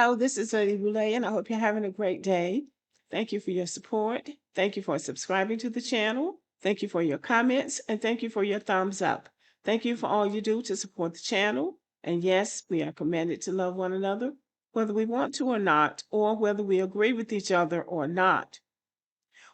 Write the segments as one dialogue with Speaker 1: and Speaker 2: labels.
Speaker 1: Hello, this is Lady Boulay, and I hope you're having a great day. Thank you for your support. Thank you for subscribing to the channel. Thank you for your comments, and thank you for your thumbs up. Thank you for all you do to support the channel. And yes, we are commanded to love one another, whether we want to or not, or whether we agree with each other or not.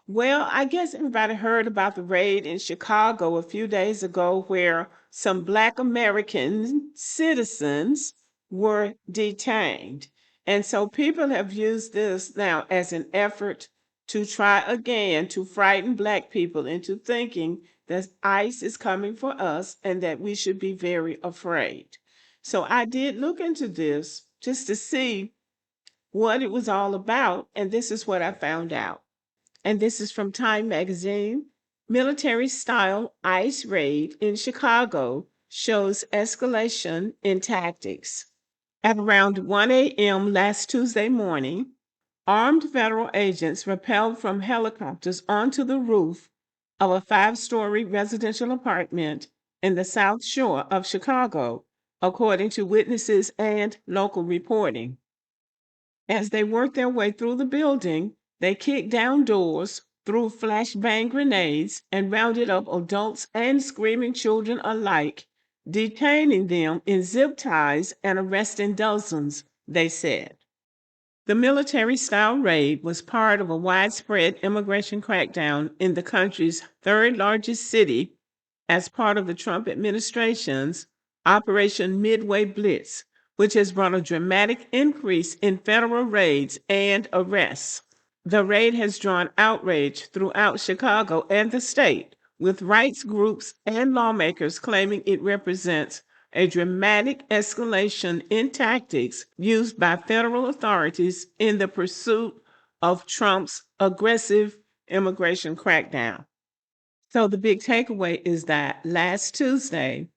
Speaker 1: Well, I guess everybody heard about the raid in Chicago a few days ago where some Black American citizens were detained. And so people have used this now as an effort to try again to frighten Black people into thinking that ICE is coming for us and that we should be very afraid. So I did look into this just to see what it was all about, and this is what I found out. And this is from Time magazine. Military style ICE raid in Chicago shows escalation in tactics. At around 1 a.m. last Tuesday morning, armed federal agents rappelled from helicopters onto the roof of a 5-story residential apartment in the South Shore of Chicago, according to witnesses and local reporting. As they worked their way through the building, they kicked down doors, threw flashbang grenades, and rounded up adults and screaming children alike, detaining them in zip ties and arresting dozens, they said. The military-style raid was part of a widespread immigration crackdown in the country's third-largest city as part of the Trump administration's Operation Midway Blitz, which has brought a dramatic increase in federal raids and arrests. The raid has drawn outrage throughout Chicago and the state, with rights groups and lawmakers claiming it represents a dramatic escalation in tactics used by federal authorities in the pursuit of Trump's aggressive immigration crackdown. So the big takeaway is that last Tuesday,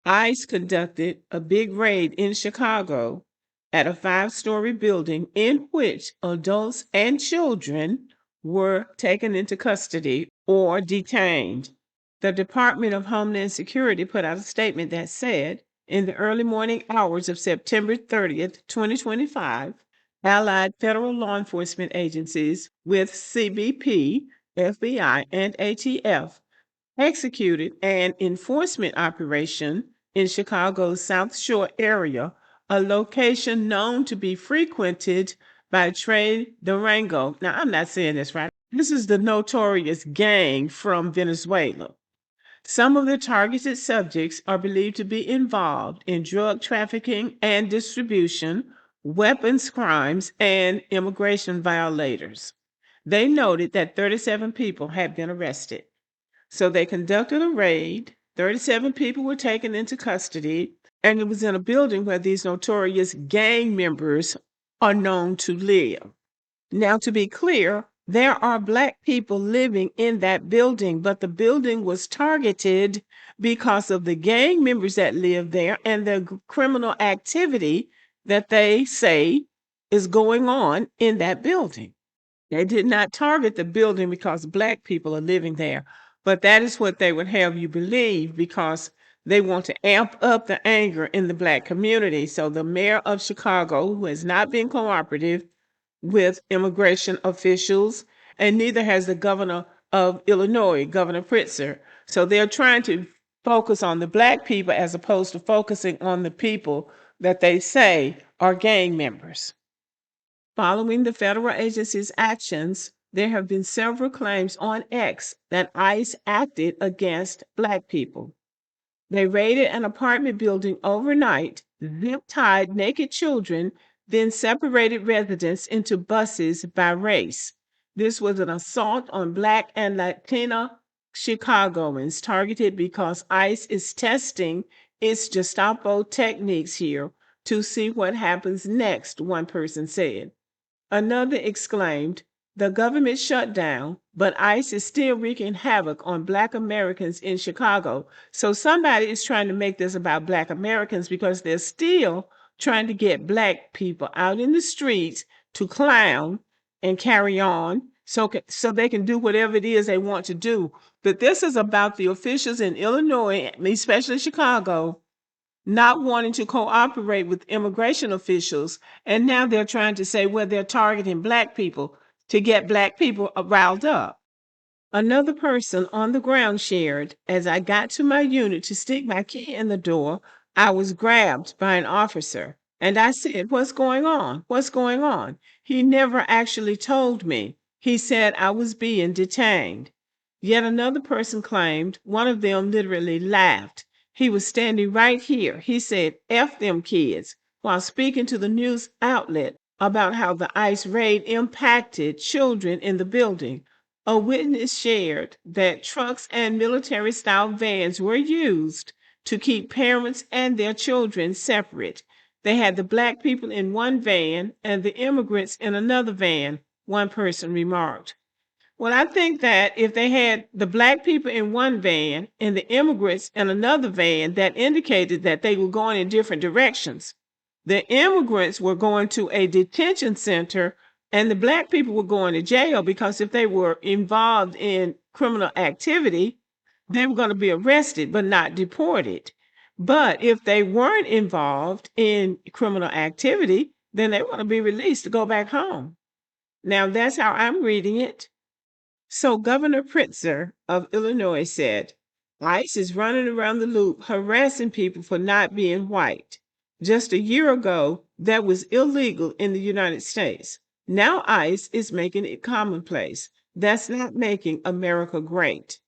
Speaker 1: ICE conducted a big raid in Chicago at a 5-story building in which adults and children were taken into custody or detained. The Department of Homeland Security put out a statement that said, in the early morning hours of September 30th, 2025, allied federal law enforcement agencies with CBP, FBI, and ATF executed an enforcement operation in Chicago's South Shore area, a location known to be frequented by Trey Durango. Now, I'm not saying this right. This is the notorious gang from Venezuela. Some of the targeted subjects are believed to be involved in drug trafficking and distribution, weapons crimes, and immigration violators. They noted that 37 people had been arrested. So they conducted a raid. 37 people were taken into custody, and it was in a building where these notorious gang members are known to live. Now, to be clear, there are Black people living in that building, but the building was targeted because of the gang members that live there and the criminal activity that they say is going on in that building. They did not target the building because Black people are living there. But that is what they would have you believe because they want to amp up the anger in the Black community. So the mayor of Chicago, who has not been cooperative with immigration officials, and neither has the governor of Illinois, Governor Pritzker. So they're trying to focus on the Black people as opposed to focusing on the people that they say are gang members. Following the federal agency's actions, there have been several claims on X that ICE acted against Black people. They raided an apartment building overnight, zip-tied naked children, then separated residents into buses by race. This was an assault on Black and Latina Chicagoans targeted because ICE is testing its Gestapo techniques here to see what happens next, one person said. Another exclaimed, the government shut down, but ICE is still wreaking havoc on Black Americans in Chicago. So somebody is trying to make this about Black Americans because they're still trying to get Black people out in the streets to clown and carry on so they can do whatever it is they want to do. But this is about the officials in Illinois, especially Chicago, not wanting to cooperate with immigration officials. And now they're trying to say, well, they're targeting Black people to get Black people riled up. Another person on the ground shared, as I got to my unit to stick my key in the door, I was grabbed by an officer. And I said, what's going on? What's going on? He never actually told me. He said I was being detained. Yet another person claimed one of them literally laughed. He was standing right here. He said, F them kids, while speaking to the news outlet about how the ICE raid impacted children in the building. A witness shared that trucks and military style vans were used to keep parents and their children separate. They had the Black people in one van and the immigrants in another van, one person remarked. Well, I think that if they had the Black people in one van and the immigrants in another van, that indicated that they were going in different directions. The immigrants were going to a detention center and the Black people were going to jail, because if they were involved in criminal activity, they were going to be arrested but not deported. But if they weren't involved in criminal activity, then they were going to be released to go back home. Now, that's how I'm reading it. So Governor Pritzker of Illinois said, ICE is running around the loop harassing people for not being white. Just a year ago, that was illegal in the United States. Now ICE is making it commonplace. That's not making America great.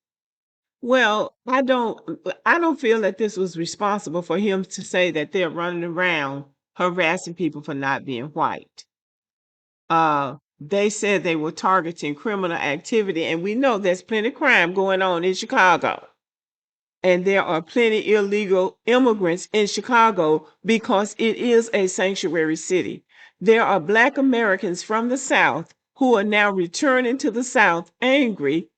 Speaker 1: Well, I don't feel that this was responsible for him to say that they're running around harassing people for not being white. They said they were targeting criminal activity, and we know there's plenty of crime going on in Chicago. And there are plenty illegal immigrants in Chicago because it is a sanctuary city. There are Black Americans from the South who are now returning to the South angry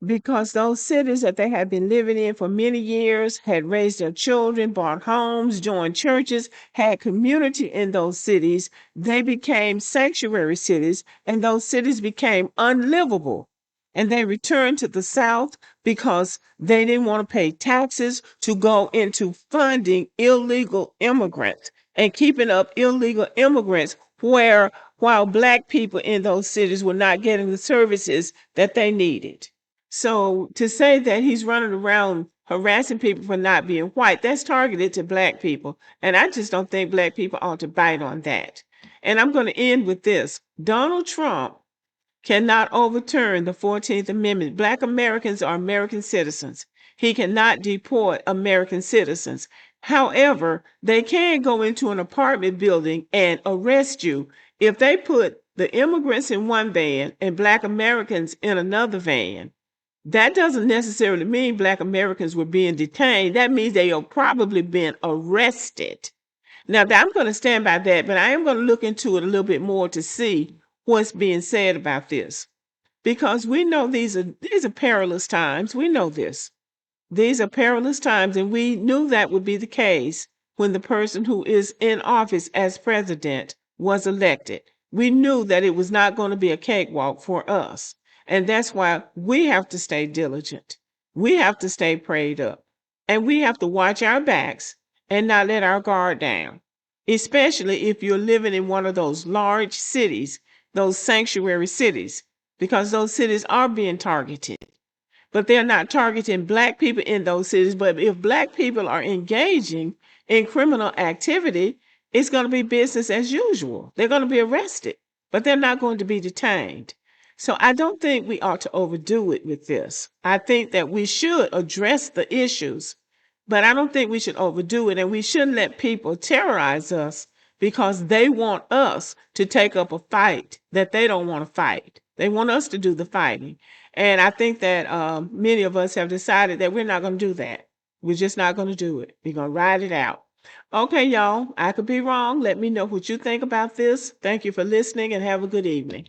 Speaker 1: because those cities that they had been living in for many years, had raised their children, bought homes, joined churches, had community in those cities. They became sanctuary cities, and those cities became unlivable. And they returned to the South because they didn't want to pay taxes to go into funding illegal immigrants and keeping up illegal immigrants, while Black people in those cities were not getting the services that they needed. So to say that he's running around harassing people for not being white, that's targeted to Black people. And I just don't think Black people ought to bite on that. And I'm going to end with this. Donald Trump cannot overturn the 14th Amendment. Black Americans are American citizens. He cannot deport American citizens. However, they can go into an apartment building and arrest you if they put the immigrants in one van and Black Americans in another van. That doesn't necessarily mean Black Americans were being detained. That means they have probably been arrested. Now, I'm going to stand by that, but I am going to look into it a little bit more to see what's being said about this, because we know these are perilous times. We know this. These are perilous times, and we knew that would be the case when the person who is in office as president was elected. We knew that it was not going to be a cakewalk for us. And that's why we have to stay diligent. We have to stay prayed up. And we have to watch our backs and not let our guard down, especially if you're living in one of those large cities, those sanctuary cities, because those cities are being targeted. But they're not targeting Black people in those cities. But if Black people are engaging in criminal activity, it's going to be business as usual. They're going to be arrested, but they're not going to be detained. So I don't think we ought to overdo it with this. I think that we should address the issues, but I don't think we should overdo it. And we shouldn't let people terrorize us because they want us to take up a fight that they don't want to fight. They want us to do the fighting. And I think that many of us have decided that we're not going to do that. We're just not going to do it. We're going to ride it out. Okay, y'all, I could be wrong. Let me know what you think about this. Thank you for listening and have a good evening.